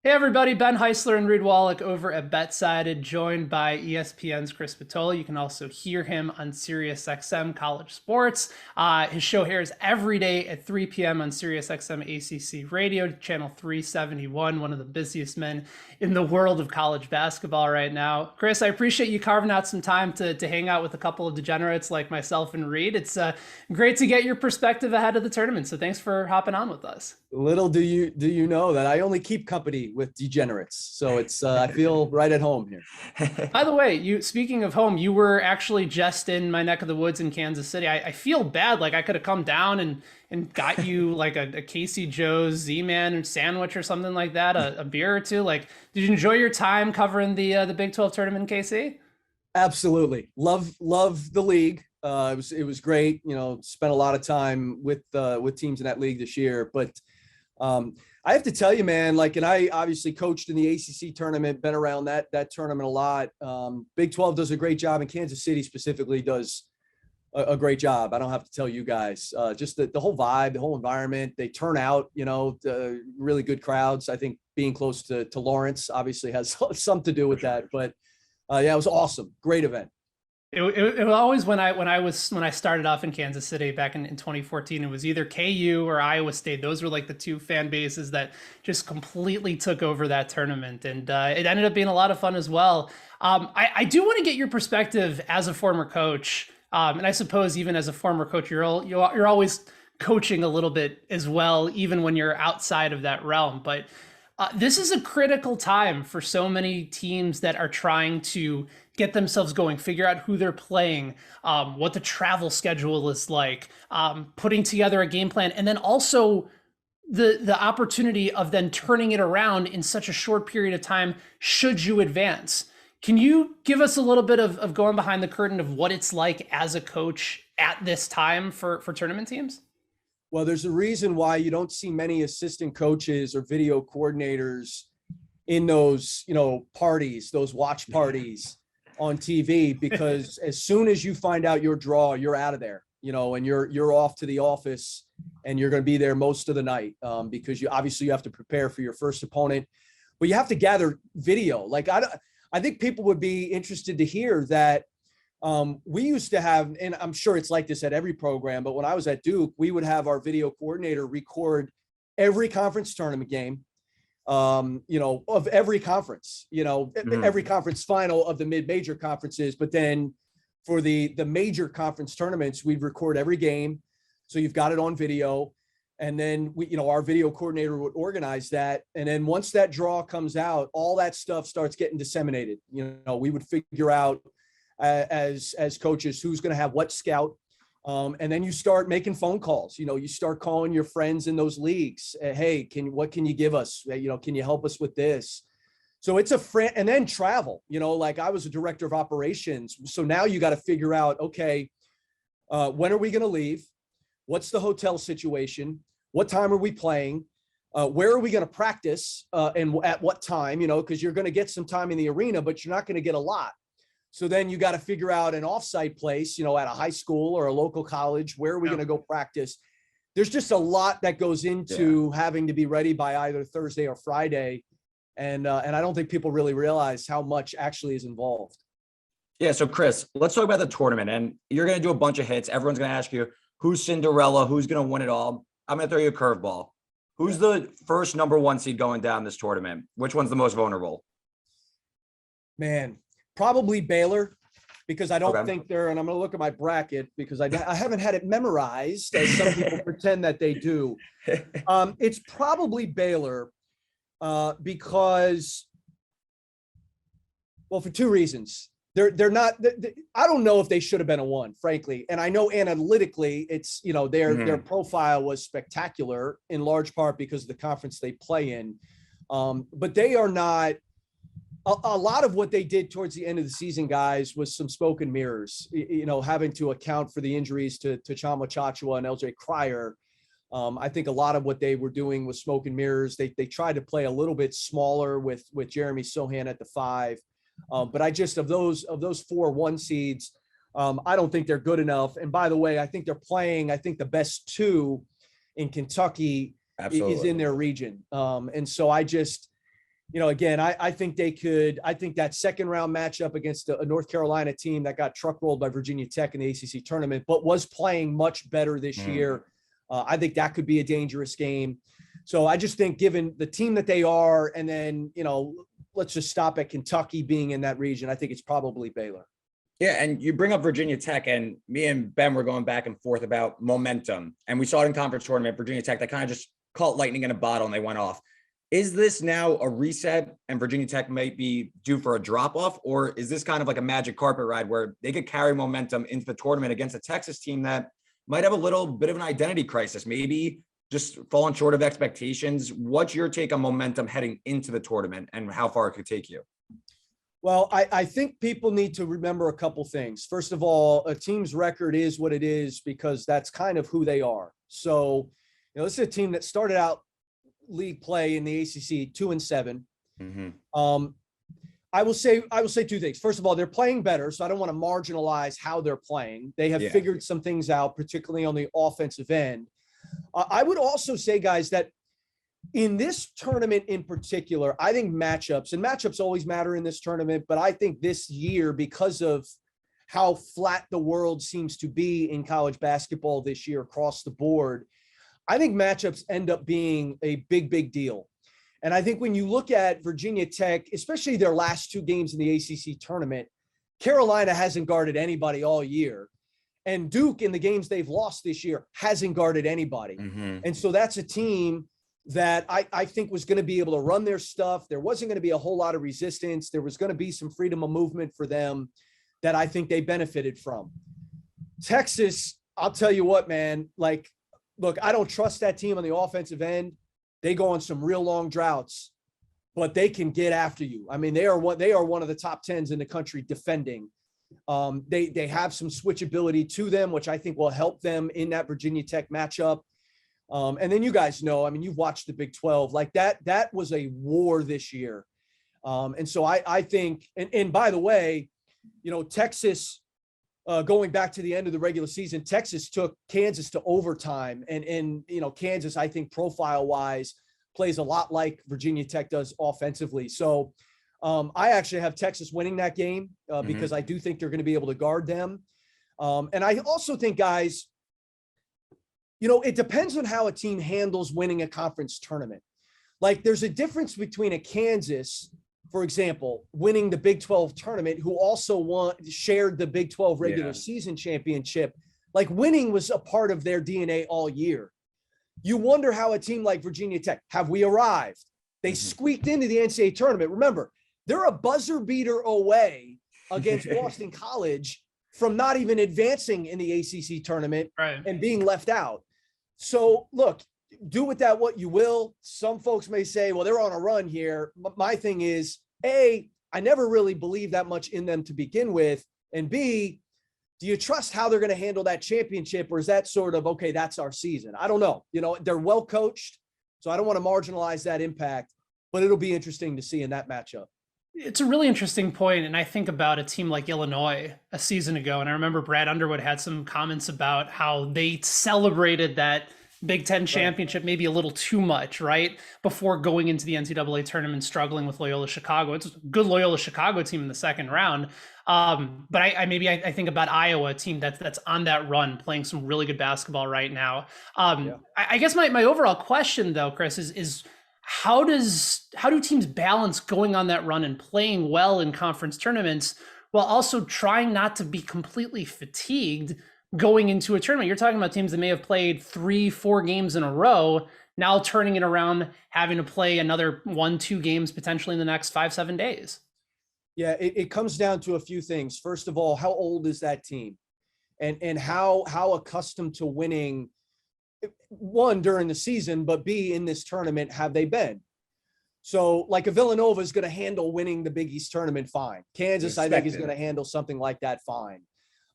Hey everybody, Ben Heisler and Reed Wallach over at BetSided, joined by ESPN's Chris Patoli. You can also hear him on SiriusXM College Sports. His show airs every day at 3 p.m. on SiriusXM ACC Radio, channel 371, one of the busiest men in the world of college basketball right now. Chris, I appreciate you carving out some time to hang out with a couple of degenerates like myself and Reed. It's great to get your perspective ahead of the tournament, so thanks for hopping on with us. Little do you know that I only keep company with degenerates, so it's I feel right at home here. By the way, you speaking of home, you were actually just in my neck of the woods in Kansas City. I feel bad, like I could have come down and got you like a Casey Joe's Z-Man sandwich or something like that, a beer or two. Like, did you enjoy your time covering the Big 12 tournament in KC? Absolutely, love the league. It was great. Spent a lot of time with teams in that league this year, but I have to tell you, man, and I obviously coached in the ACC tournament, been around that tournament a lot. Big 12 does a great job, and Kansas City specifically does a great job. I don't have to tell you guys, just the whole vibe, the whole environment. They turn out, really good crowds. I think being close to Lawrence obviously has something to do with that. But yeah, it was awesome. Great event. It was always when I started off in Kansas City back in 2014, it was either KU or Iowa State. Those were like the two fan bases that just completely took over that tournament, and it ended up being a lot of fun as well. I do want to get your perspective as a former coach, and I suppose even as a former coach, you're always coaching a little bit as well, even when you're outside of that realm. But this is a critical time for so many teams that are trying to get themselves going, figure out who they're playing, what the travel schedule is like, putting together a game plan, and then also the opportunity of then turning it around in such a short period of time should you advance. Can you give us a little bit of going behind the curtain of what it's like as a coach at this time for tournament teams? Well, there's a reason why you don't see many assistant coaches or video coordinators in those, parties, those watch parties on TV, because as soon as you find out your draw, you're out of there, and you're off to the office, and you're going to be there most of the night, because you have to prepare for your first opponent, but you have to gather video. I think people would be interested to hear that. We used to have, and I'm sure it's like this at every program, but when I was at Duke, we would have our video coordinator record every conference tournament game, of every conference, every conference final of the mid-major conferences. But then for the major conference tournaments, we'd record every game. So you've got it on video. And then our video coordinator would organize that. And then once that draw comes out, all that stuff starts getting disseminated. We would figure out, as coaches, who's going to have what scout, and then you start making phone calls. You start calling your friends in those leagues. Hey, what can you give us? Can you help us with this? So it's and then travel. I was a director of operations, so now you got to figure out, okay, when are we going to leave? What's the hotel situation? What time are we playing? Where are we going to practice? And at what time? Because you're going to get some time in the arena, but you're not going to get a lot. So then you got to figure out an offsite place, at a high school or a local college. Where are we going to go practice? There's just a lot that goes into having to be ready by either Thursday or Friday. And I don't think people really realize how much actually is involved. Yeah. So Chris, let's talk about the tournament, and you're going to do a bunch of hits. Everyone's going to ask you who's Cinderella, who's going to win it all. I'm going to throw you a curveball. Who's the first number one seed going down this tournament? Which one's the most vulnerable? Man, probably Baylor, because I don't think they're, and I'm going to look at my bracket because I haven't had it memorized, as some people pretend that they do. It's probably Baylor because, well, for two reasons. They're not, I don't know if they should have been a one, frankly. And I know analytically it's, their profile was spectacular in large part because of the conference they play in. But they are not. A lot of what they did towards the end of the season, guys, was some smoke and mirrors, having to account for the injuries to Chama Chachua and LJ Cryer. I think a lot of what they were doing was smoke and mirrors. They tried to play a little bit smaller with Jeremy Sohan at the 5. But of those 4-1 seeds, I don't think they're good enough. And by the way, I think the best 2 in Kentucky is in their region. And so again, I think I think that second round matchup against a North Carolina team that got truck rolled by Virginia Tech in the ACC tournament, but was playing much better this year. I think that could be a dangerous game. So I just think given the team that they are, and then, let's just stop at Kentucky being in that region, I think it's probably Baylor. Yeah, and you bring up Virginia Tech, and me and Ben were going back and forth about momentum. And we saw it in conference tournament, Virginia Tech, that kind of just caught lightning in a bottle and they went off. Is this now a reset and Virginia Tech might be due for a drop-off? Or is this kind of like a magic carpet ride where they could carry momentum into the tournament against a Texas team that might have a little bit of an identity crisis, maybe just falling short of expectations? What's your take on momentum heading into the tournament and how far it could take you? Well, I think people need to remember a couple things. First of all, a team's record is what it is because that's kind of who they are. So, this is a team that started out league play in the ACC 2-7. I will say two things. First of all, they're playing better, so I don't want to marginalize how they're playing. They have figured some things out, particularly on the offensive end. I would also say, guys, that in this tournament in particular, I think matchups always matter in this tournament, but I think this year, because of how flat the world seems to be in college basketball this year across the board, I think matchups end up being a big deal. And I think when you look at Virginia Tech, especially their last two games in the ACC tournament, Carolina hasn't guarded anybody all year. And Duke, in the games they've lost this year, hasn't guarded anybody. And so that's a team that I think was going to be able to run their stuff. There wasn't going to be a whole lot of resistance. There was going to be some freedom of movement for them that I think they benefited from. Texas, I'll tell you what, man, look, I don't trust that team on the offensive end. They go on some real long droughts, but they can get after you. I mean, they are one of the top 10s in the country defending. They have some switchability to them, which I think will help them in that Virginia Tech matchup. And then you guys know, I mean, you've watched the Big 12 like that was a war this year. And so I think, and by the way, Texas, going back to the end of the regular season, Texas took Kansas to overtime, and Kansas, I think profile wise, plays a lot like Virginia Tech does offensively. So I actually have Texas winning that game because I do think they're going to be able to guard them. And I also think, guys, it depends on how a team handles winning a conference tournament. Like, there's a difference between a Kansas, for example, winning the Big 12 tournament, who also shared the Big 12 regular season championship. Like, winning was a part of their DNA all year. You wonder how a team like Virginia Tech, have we arrived? They squeaked into the NCAA tournament. Remember, they're a buzzer beater away against Boston College from not even advancing in the ACC tournament and being left out. So look, do with that what you will. Some folks may say, well, they're on a run here. But my thing is, A, I never really believed that much in them to begin with. And B, do you trust how they're going to handle that championship? Or is that sort of, okay, that's our season? I don't know. They're well coached, so I don't want to marginalize that impact, but it'll be interesting to see in that matchup. It's a really interesting point, and I think about a team like Illinois a season ago, and I remember Brad Underwood had some comments about how they celebrated that Big Ten championship maybe a little too much, right? Before going into the NCAA tournament, struggling with Loyola Chicago. It's a good Loyola Chicago team in the second round. But I think about Iowa, a team that's on that run, playing some really good basketball right now. I guess my overall question though, Chris, is how do teams balance going on that run and playing well in conference tournaments while also trying not to be completely fatigued going into a tournament? You're talking about teams that may have played 3-4 games in a row, now turning it around, having to play another 1-2 games potentially in the next 5-7 days. Yeah, it comes down to a few things. First of all, how old is that team? And how accustomed to winning, one, during the season, but B, in this tournament, have they been? So like a Villanova is going to handle winning the Big East tournament fine. Kansas, I think, is going to handle something like that fine.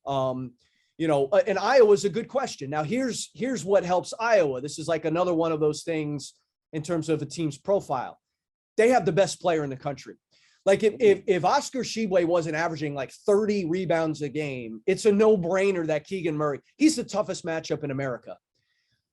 And Iowa's a good question. Now, here's what helps Iowa. This is like another one of those things in terms of a team's profile. They have the best player in the country. Like if Oscar Tshiebwe wasn't averaging like 30 rebounds a game, it's a no-brainer that Keegan Murray, he's the toughest matchup in America.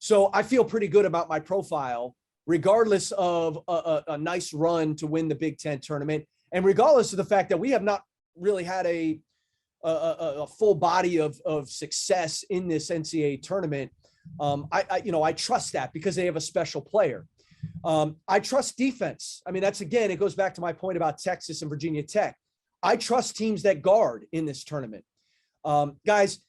So I feel pretty good about my profile regardless of a nice run to win the Big Ten tournament, and regardless of the fact that we have not really had a full body of success in this NCAA tournament. I trust that because they have a special player. I trust defense. I mean, that's, again, it goes back to my point about Texas and Virginia Tech. I trust teams that guard in this tournament. Guys,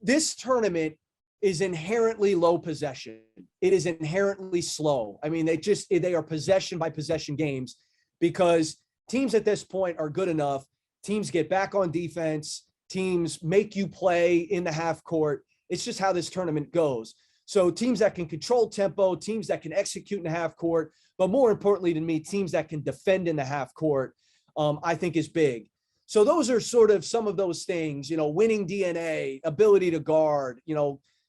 this tournament is inherently low possession. It is inherently slow. I mean, they are possession by possession games because teams at this point are good enough. Teams get back on defense. Teams make you play in the half court. It's just how this tournament goes. So teams that can control tempo, teams that can execute in the half court, but more importantly to me, teams that can defend in the half court, I think is big. So those are sort of some of those things, winning DNA, ability to guard,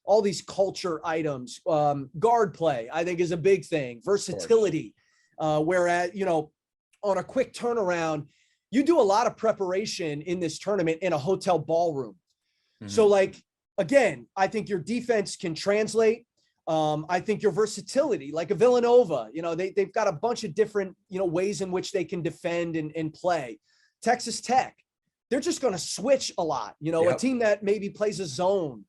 all these culture items, guard play, I think is a big thing. Versatility, whereas, on a quick turnaround, you do a lot of preparation in this tournament in a hotel ballroom. Mm-hmm. So again, I think your defense can translate. I think your versatility, like a Villanova, they've got a bunch of different, ways in which they can defend and play. Texas Tech, they're just going to switch a lot. A team that maybe plays a zone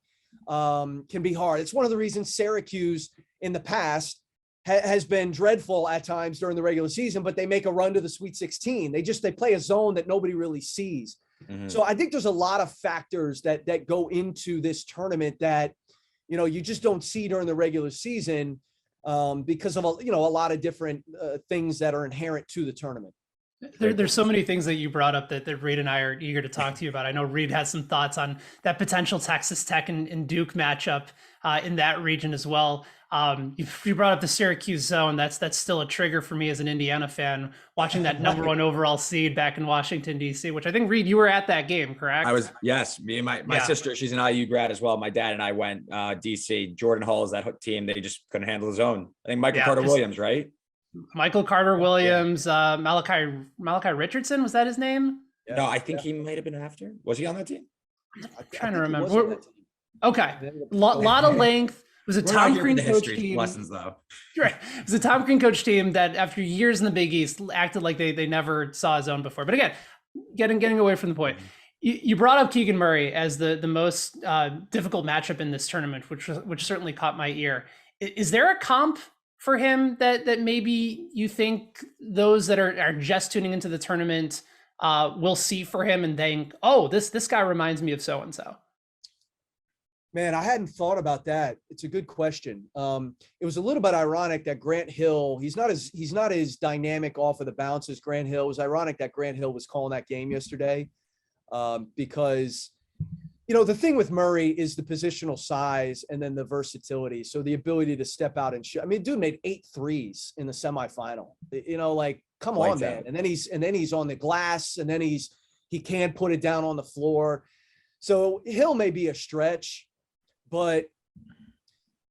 can be hard. It's one of the reasons Syracuse in the past has been dreadful at times during the regular season, but they make a run to the Sweet 16. They play a zone that nobody really sees. Mm-hmm. So I think there's a lot of factors that go into this tournament that, you just don't see during the regular season because of, a lot of different things that are inherent to the tournament. There's so many things that you brought up that Reed and I are eager to talk to you about. I know Reed has some thoughts on that potential Texas Tech and Duke matchup in that region as well. You brought up the Syracuse zone. That's still a trigger for me as an Indiana fan, watching that number 1 overall seed back in Washington, D.C., which I think, Reed, you were at that game, correct? I was, yes. Me and my sister, she's an IU grad as well. My dad and I went D.C. Jordan Hall is that team. They just couldn't handle the zone. I think Michael Carter-Williams, right? Michael Carter-Williams, Malachi Richardson, was that his name? Yeah. No, I think he might have been after. Was he on that team? I'm trying to remember. Okay. Lot of length. It was a Tom Crean coach team. Lessons, though. Right. It was a Tom Crean coach team that after years in the Big East acted like they never saw a zone before. But again, getting away from the point, you brought up Keegan Murray as the most difficult matchup in this tournament, which certainly caught my ear. Is there a comp for him that maybe you think those that are just tuning into the tournament will see for him and think, oh, this guy reminds me of so-and-so? Man, I hadn't thought about that. It's a good question. It was a little bit ironic that Grant Hill, he's not as dynamic off of the bounce as Grant Hill. It was ironic that Grant Hill was calling that game yesterday because, the thing with Murray is the positional size and then the versatility. So the ability to step out and shoot. I mean, dude made 8 threes in the semifinal. Come on, man. And then he's on the glass, and then he can put it down on the floor. So Hill may be a stretch. But,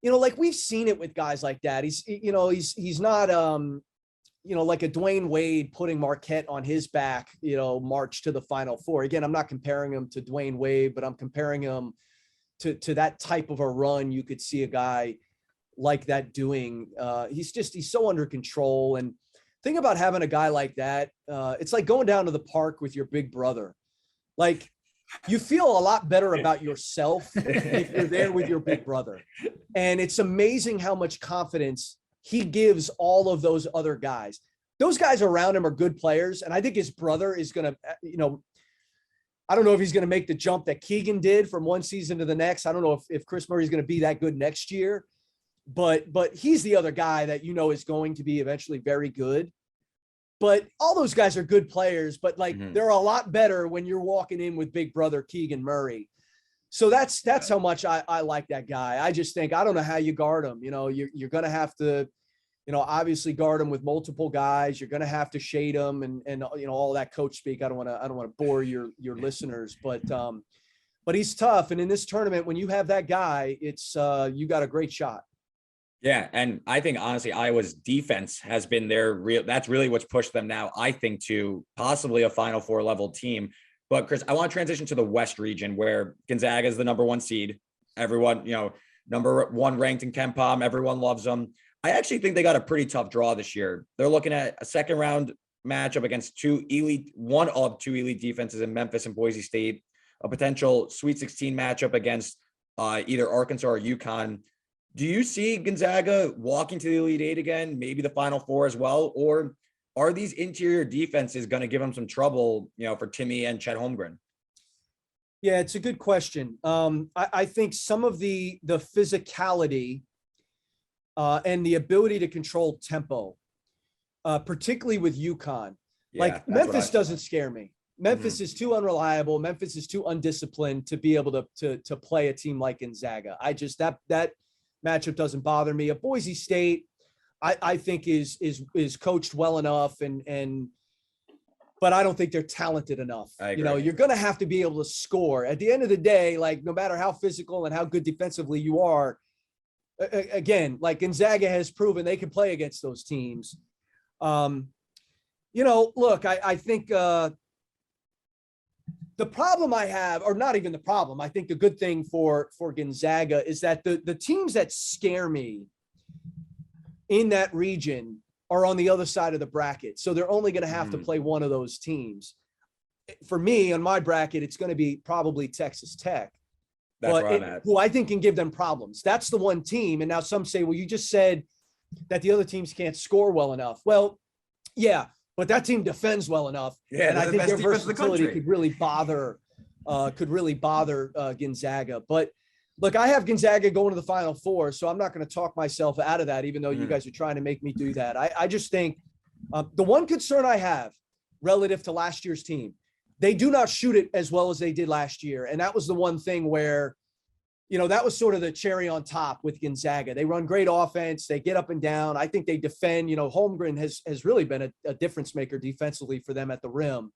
we've seen it with guys like that. He's not, like a Dwayne Wade putting Marquette on his back, march to the Final Four. Again, I'm not comparing him to Dwayne Wade, but I'm comparing him to that type of a run you could see a guy like that doing. He's so under control. And think about having a guy like that. It's like going down to the park with your big brother. You feel a lot better about yourself if you're there with your big brother. And it's amazing how much confidence he gives all of those other guys. Those guys around him are good players. And I think his brother is going to, I don't know if he's going to make the jump that Keegan did from one season to the next. I don't know if Chris Murray is going to be that good next year, but he's the other guy that, is going to be eventually very good. But all those guys are good players, but they're a lot better when you're walking in with big brother Keegan Murray. So that's how much I like that guy. I just think, I don't know how you guard him. You're going to have to, obviously guard him with multiple guys. You're going to have to shade him and all that coach speak. I don't want to bore your listeners, but he's tough. And in this tournament, when you have that guy, it's you got a great shot. Yeah. And I think, honestly, Iowa's defense has been that's really what's pushed them now, I think, to possibly a Final Four level team. But Chris, I want to transition to the West region where Gonzaga is the number 1 seed. Everyone, number 1 ranked in KenPom. Everyone loves them. I actually think they got a pretty tough draw this year. They're looking at a second round matchup against one of two elite defenses in Memphis and Boise State, a potential Sweet 16 matchup against either Arkansas or UConn. Do you see Gonzaga walking to the Elite Eight again, maybe the Final Four as well? Or are these interior defenses going to give them some trouble, for Timmy and Chet Holmgren? Yeah, it's a good question. I think some of the physicality and the ability to control tempo, particularly with UConn. Like Memphis doesn't scare me. Memphis is too unreliable. Memphis is too undisciplined to be able to play a team like Gonzaga. That matchup doesn't bother me. A Boise State, I think is coached well enough but I don't think they're talented enough. You're going to have to be able to score. At the end of the day, like no matter how physical and how good defensively you are, again, like Gonzaga has proven they can play against those teams. Look, I think the problem I have, or not even the problem, I think the good thing for Gonzaga is that the teams that scare me in that region are on the other side of the bracket. So they're only going to have to play one of those teams. For me, on my bracket, it's going to be probably Texas Tech. That's where I'm at. Who I think can give them problems. That's the one team. And now some say, well, you just said that the other teams can't score well enough. Well, yeah, but that team defends well enough. Yeah, and I think their versatility could really bother Gonzaga. But look, I have Gonzaga going to the Final Four, so I'm not going to talk myself out of that, even though you guys are trying to make me do that. I just think the one concern I have relative to last year's team, they do not shoot it as well as they did last year. And that was the one thing where, that was sort of the cherry on top with Gonzaga. They run great offense. They get up and down. I think they defend. Holmgren has really been a difference maker defensively for them at the rim.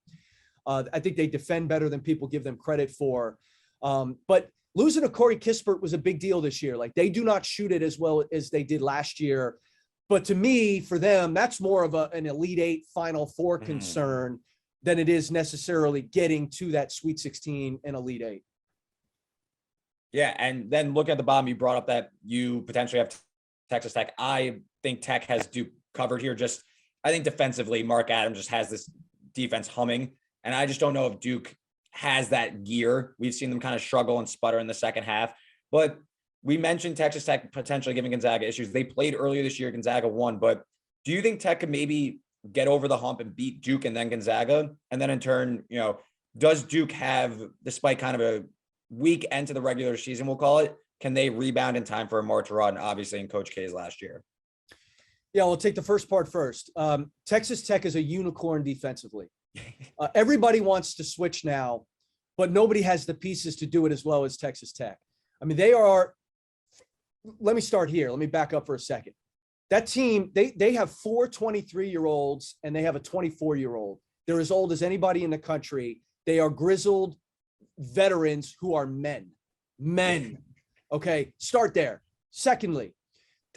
I think they defend better than people give them credit for. But losing to Corey Kispert was a big deal this year. Like they do not shoot it as well as they did last year. But to me, for them, that's more of an Elite Eight Final Four concern than it is necessarily getting to that Sweet 16 and Elite Eight. Yeah, and then look at the bottom. You brought up that you potentially have Texas Tech. I think Tech has Duke covered here. I think defensively, Mark Adams just has this defense humming, and I just don't know if Duke has that gear. We've seen them kind of struggle and sputter in the second half, but we mentioned Texas Tech potentially giving Gonzaga issues. They played earlier this year. Gonzaga won, but do you think Tech could maybe get over the hump and beat Duke and then Gonzaga? And then in turn, does Duke have, despite kind of a weak end to the regular season, we'll call it, can they rebound in time for a March run, obviously in Coach K's last year? Yeah, we'll take the first part first. Texas Tech is a unicorn defensively. Everybody wants to switch now, but nobody has the pieces to do it as well as Texas Tech. I mean, let me start here. Let me back up for a second. That team, they have 4 23-year-olds and they have a 24-year-old. They're as old as anybody in the country. They are grizzled veterans who are men. Okay, start there. Secondly,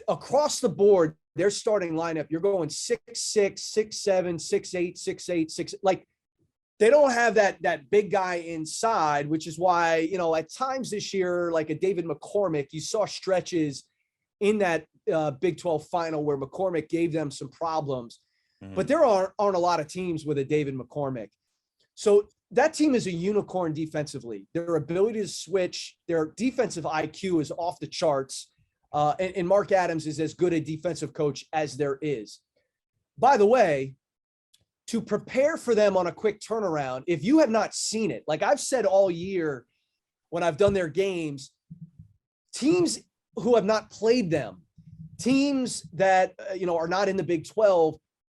across the board, their starting lineup, you're going 6'6", 6'7", 6'8", 6'8", 6. Like they don't have that big guy inside, which is why, at times this year, like a David McCormick, you saw stretches in that Big 12 final where McCormick gave them some problems. But there aren't a lot of teams with a David McCormick. So that team is a unicorn defensively. Their ability to switch, their defensive IQ is off the charts. And Mark Adams is as good a defensive coach as there is. By the way, to prepare for them on a quick turnaround, if you have not seen it, like I've said all year when I've done their games, teams who have not played them, teams that, are not in the Big 12,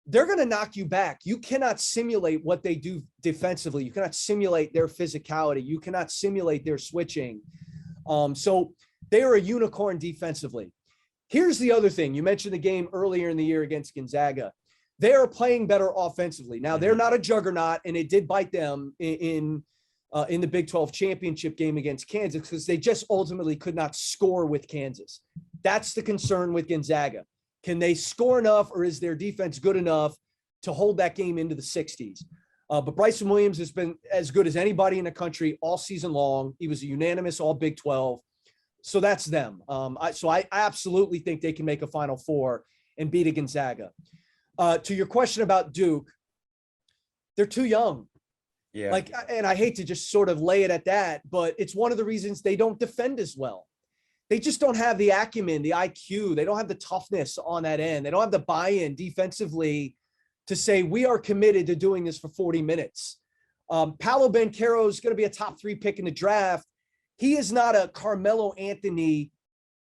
they're going to knock you back. You cannot simulate what they do defensively. You cannot simulate their physicality. You cannot simulate their switching. So they are a unicorn defensively. Here's the other thing. You mentioned the game earlier in the year against Gonzaga. They are playing better offensively. Now, they're not a juggernaut, and it did bite them in the Big 12 championship game against Kansas because they just ultimately could not score with Kansas. That's the concern with Gonzaga. Can they score enough, or is their defense good enough to hold that game into the 60s? But Bryson Williams has been as good as anybody in the country all season long. He was a unanimous all Big 12. So that's them. I absolutely think they can make a Final Four and beat a Gonzaga. To your question about Duke, they're too young. Yeah. Like, and I hate to just sort of lay it at that, but it's one of the reasons they don't defend as well. They just don't have the acumen, the IQ. They don't have the toughness on that end. They don't have the buy-in defensively to say, we are committed to doing this for 40 minutes. Paolo Banchero is going to be a top 3 pick in the draft. He is not a Carmelo Anthony,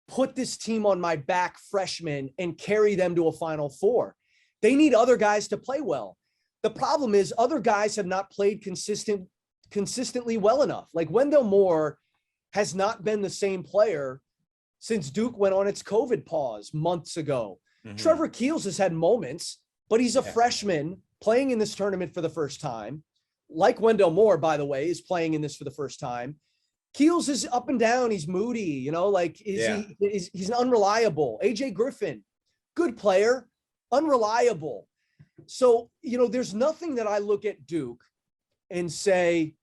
put this team on my back freshman and carry them to a Final Four. They need other guys to play well. The problem is other guys have not played consistently well enough. Like Wendell Moore has not been the same player since Duke went on its COVID pause months ago. Mhm. Trevor Keels has had moments, but he's a freshman playing in this tournament for the first time. Like Wendell Moore, by the way, is playing in this for the first time. Keels is up and down. He's moody, he's unreliable. AJ Griffin, good player, unreliable. So, there's nothing that I look at Duke and say,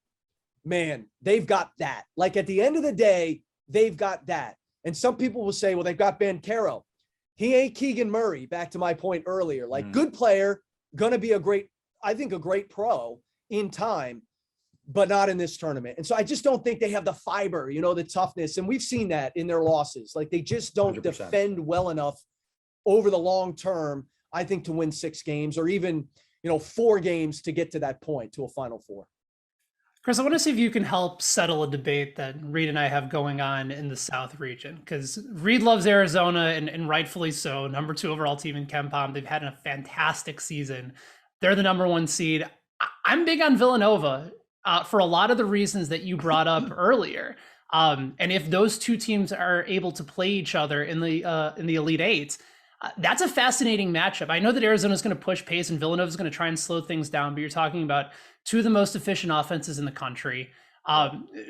man, they've got that. Like at the end of the day, they've got that. And some people will say, well, they've got Banchero. He ain't Keegan Murray, back to my point earlier. Like good player, going to be a great pro in time, but not in this tournament. And so I just don't think they have the fiber, the toughness. And we've seen that in their losses. Like they just don't 100%. defend well enough over the long term, I think, to win 6 games or even, 4 games to get to that point, to a Final Four. Chris, I want to see if you can help settle a debate that Reed and I have going on in the South region, because Reed loves Arizona and rightfully so. number 2 overall team in KenPom. They've had a fantastic season. They're the number 1 seed. I'm big on Villanova for a lot of the reasons that you brought up earlier. And if those 2 teams are able to play each other in the Elite Eight, that's a fascinating matchup. I know that Arizona is going to push pace and Villanova is going to try and slow things down, but you're talking about 2 of the most efficient offenses in the country.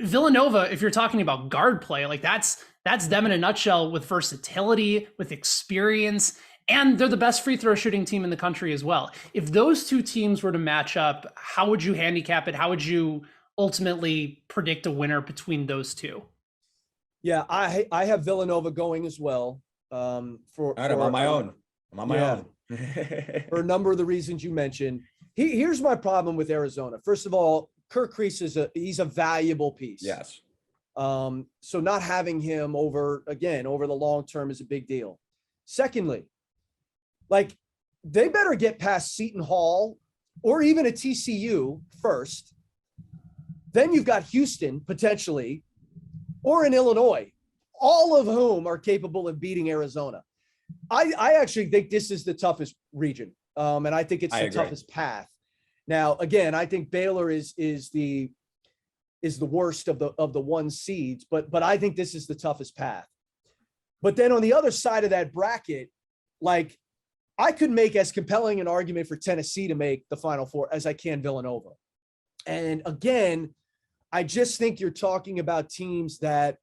Villanova, if you're talking about guard play, like that's them in a nutshell, with versatility, with experience, and they're the best free throw shooting team in the country as well. If those 2 teams were to match up, how would you handicap it? How would you ultimately predict a winner between those 2? Yeah, I have Villanova going as well. I'm on my own. For a number of the reasons you mentioned. Here's my problem with Arizona. First of all, Kirk Kreese he's a valuable piece. Yes. So not having him over the long term is a big deal. Secondly, like they better get past Seton Hall or even a TCU first. Then you've got Houston potentially, or in Illinois, all of whom are capable of beating Arizona. I actually think this is the toughest region. And I think it's the toughest path. Now, again, I think Baylor is the worst of the 1 seeds, but I think this is the toughest path. But then on the other side of that bracket, like I could make as compelling an argument for Tennessee to make the Final Four as I can Villanova. And again, I just think you're talking about teams that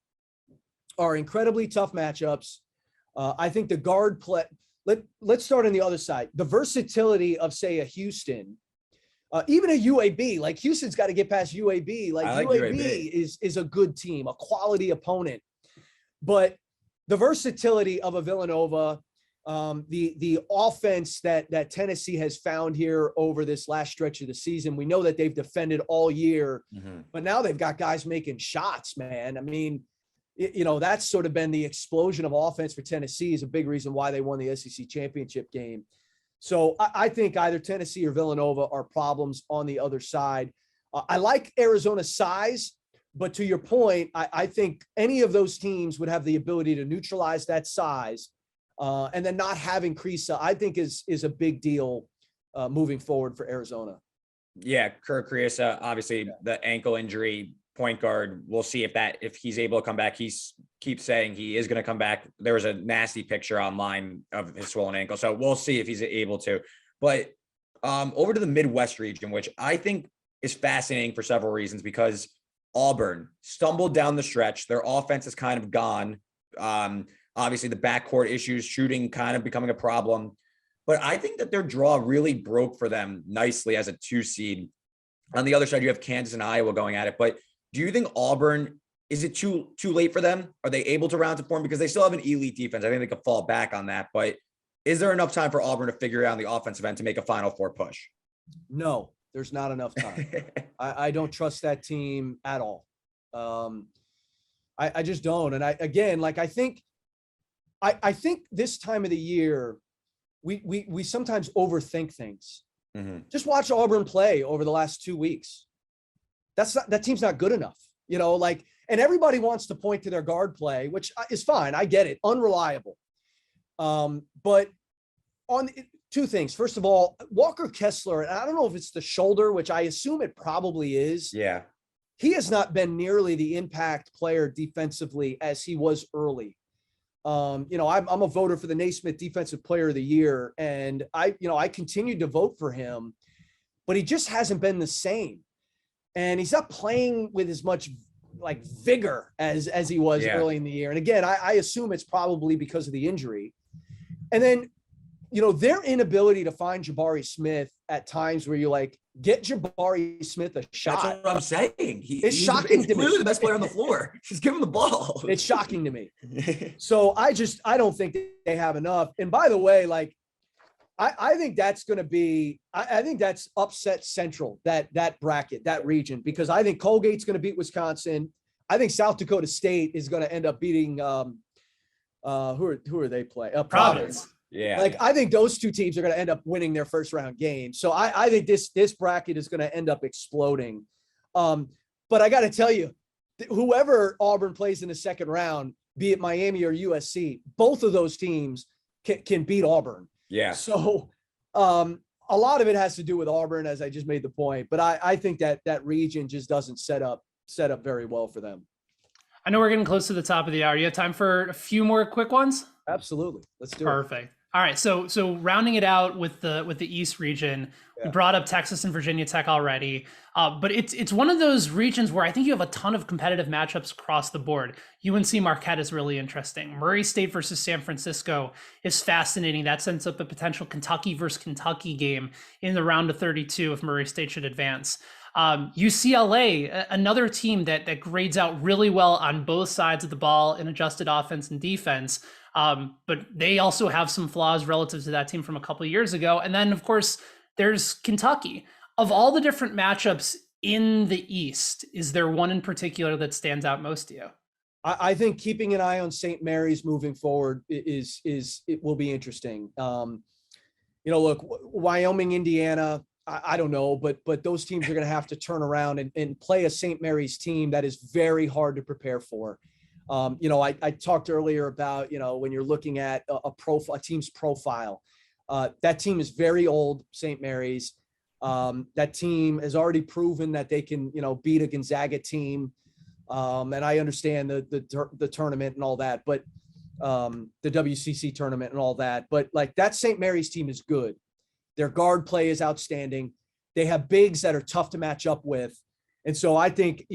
are incredibly tough matchups. I think the guard play, let's start on the other side. The versatility of, say, a Houston, even a UAB, like Houston's got to get past UAB. Like UAB is a good team, a quality opponent. But the versatility of a Villanova, the offense that Tennessee has found here over this last stretch of the season, we know that they've defended all year, but now they've got guys making shots, man. I mean, that's sort of been the explosion of offense for Tennessee, is a big reason why they won the SEC championship game. So I think either Tennessee or Villanova are problems on the other side. I like Arizona's size, but to your point, I think any of those teams would have the ability to neutralize that size. And then not having Kreese, I think is a big deal moving forward for Arizona. Yeah, Kirk Kreese, obviously the ankle injury, point guard. We'll see if he's able to come back. He keeps saying he is going to come back. There was a nasty picture online of his swollen ankle, so we'll see if he's able to. But over to the Midwest region, which I think is fascinating for several reasons, because Auburn stumbled down the stretch. Their offense is kind of gone. Obviously, the backcourt issues, shooting kind of becoming a problem. But I think that their draw really broke for them nicely as a 2 seed. On the other side, you have Kansas and Iowa going at it. But do you think Auburn is it too late for them? Are they able to round to form? Because they still have an elite defense. I think they could fall back on that. But is there enough time for Auburn to figure out the offensive end to make a Final Four push? No, there's not enough time. I don't trust that team at all. I just don't. And I think this time of the year, we sometimes overthink things. Mm-hmm. Just watch Auburn play over the last 2 weeks. That team's not good enough, and everybody wants to point to their guard play, which is fine. I get it. Unreliable. But on two things. First of all, Walker Kessler, and I don't know if it's the shoulder, which I assume it probably is. Yeah. He has not been nearly the impact player defensively as he was early. I'm a voter for the Naismith Defensive Player of the Year, and I continued to vote for him, but he just hasn't been the same. And he's not playing with as much vigor as he was early in the year. And again, I assume it's probably because of the injury. And then, their inability to find Jabari Smith at times where you're get Jabari Smith a shot. That's what I'm saying. It's shocking to me. Clearly the best player on the floor. Just give him the ball. It's shocking to me. So I don't think they have enough. And by the way, I think that's going to be, I think that's upset central, that bracket, that region, because I think Colgate's going to beat Wisconsin. I think South Dakota State is going to end up beating, who are they play? Providence. Yeah. I think those two teams are going to end up winning their first round game. So I think this bracket is going to end up exploding. But I got to tell you, whoever Auburn plays in the second round, be it Miami or USC, both of those teams can beat Auburn. Yeah. So a lot of it has to do with Auburn, as I just made the point. But I think that region just doesn't set up very well for them. I know we're getting close to the top of the hour. You have time for a few more quick ones? Absolutely. Let's do it. Perfect. All right. So rounding it out with the East region, we brought up Texas and Virginia Tech already. But it's one of those regions where I think you have a ton of competitive matchups across the board. UNC Marquette is really interesting. Murray State versus San Francisco is fascinating. That sets up a potential Kentucky versus Kentucky game in the round of 32 if Murray State should advance. UCLA, another team that grades out really well on both sides of the ball in adjusted offense and defense. But they also have some flaws relative to that team from a couple of years ago. And then, of course, there's Kentucky. Of all the different matchups in the East, is there one in particular that stands out most to you? I think keeping an eye on St. Mary's moving forward it will be interesting. Look, Wyoming, Indiana, I don't know, but those teams are going to have to turn around and play a St. Mary's team that is very hard to prepare for. I talked earlier about, when you're looking at a team's profile, that team is very old, St. Mary's. That team has already proven that they can, beat a Gonzaga team. And I understand the tournament and all that, but the WCC tournament and all that, but that St. Mary's team is good. Their guard play is outstanding. They have bigs that are tough to match up with. And so I think,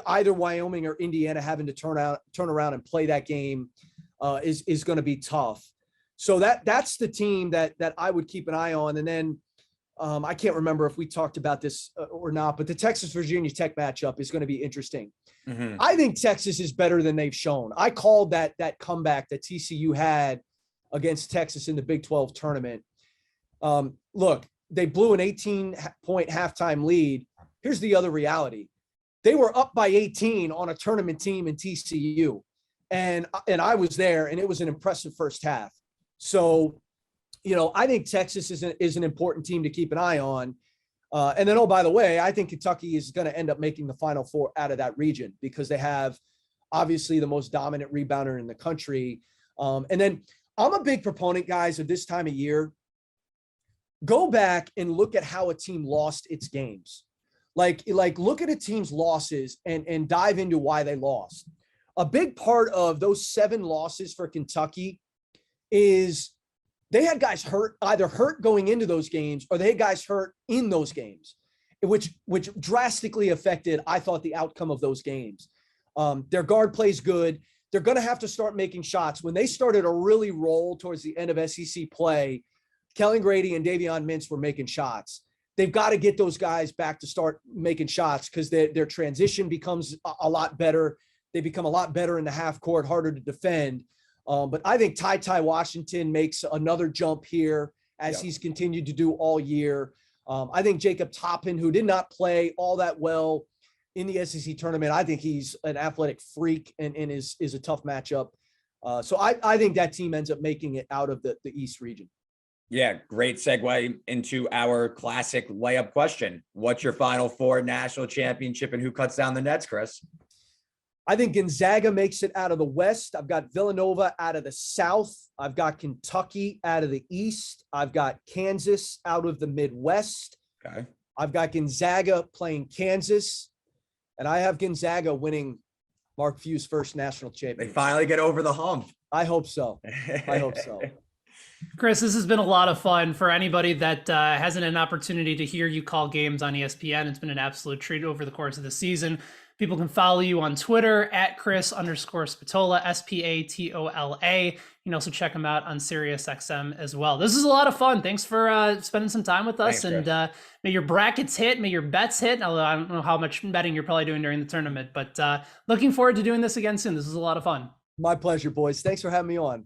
either Wyoming or Indiana having to turn around and play that game is going to be tough. So that's the team that I would keep an eye on. And then I can't remember if we talked about this or not, but the Texas-Virginia Tech matchup is going to be interesting. Mm-hmm. I think Texas is better than they've shown. I called that comeback that TCU had against Texas in the Big 12 tournament. Look, they blew an 18-point halftime lead. Here's the other reality. They were up by 18 on a tournament team in TCU. And I was there, and it was an impressive first half. So, I think Texas is an important team to keep an eye on. And then, oh, by the way, I think Kentucky is going to end up making the Final Four out of that region because they have obviously the most dominant rebounder in the country. And then I'm a big proponent, guys, of this time of year. Go back and look at how a team lost its games. Like look at a team's losses and dive into why they lost. A big part of those 7 losses for Kentucky is they had guys either hurt going into those games or they had guys hurt in those games, which drastically affected, I thought, the outcome of those games. Their guard plays good. They're going to have to start making shots. When they started to really roll towards the end of SEC play, Kellen Grady and Davion Mintz were making shots. They've got to get those guys back to start making shots because their transition becomes a lot better. They become a lot better in the half court, harder to defend. But I think Ty Washington makes another jump here as he's continued to do all year. I think Jacob Toppin, who did not play all that well in the SEC tournament, I think he's an athletic freak and is a tough matchup. So I think that team ends up making it out of the East region. Yeah, great segue into our classic layup question. What's your Final Four national championship and who cuts down the nets, Chris? I think Gonzaga makes it out of the West. I've got Villanova out of the South. I've got Kentucky out of the East. I've got Kansas out of the Midwest. Okay. I've got Gonzaga playing Kansas. And I have Gonzaga winning Mark Few's first national championship. They finally get over the hump. I hope so. I hope so. Chris, this has been a lot of fun. For anybody that hasn't an opportunity to hear you call games on ESPN, it's been an absolute treat over the course of the season. People can follow you on Twitter at Chris_Spatola, Spatola. You can also check him out on SiriusXM as well. This is a lot of fun. Thanks for spending some time with us. Thanks, and may your brackets hit, may your bets hit. Although I don't know how much betting you're probably doing during the tournament, but looking forward to doing this again soon. This is a lot of fun. My pleasure, boys. Thanks for having me on.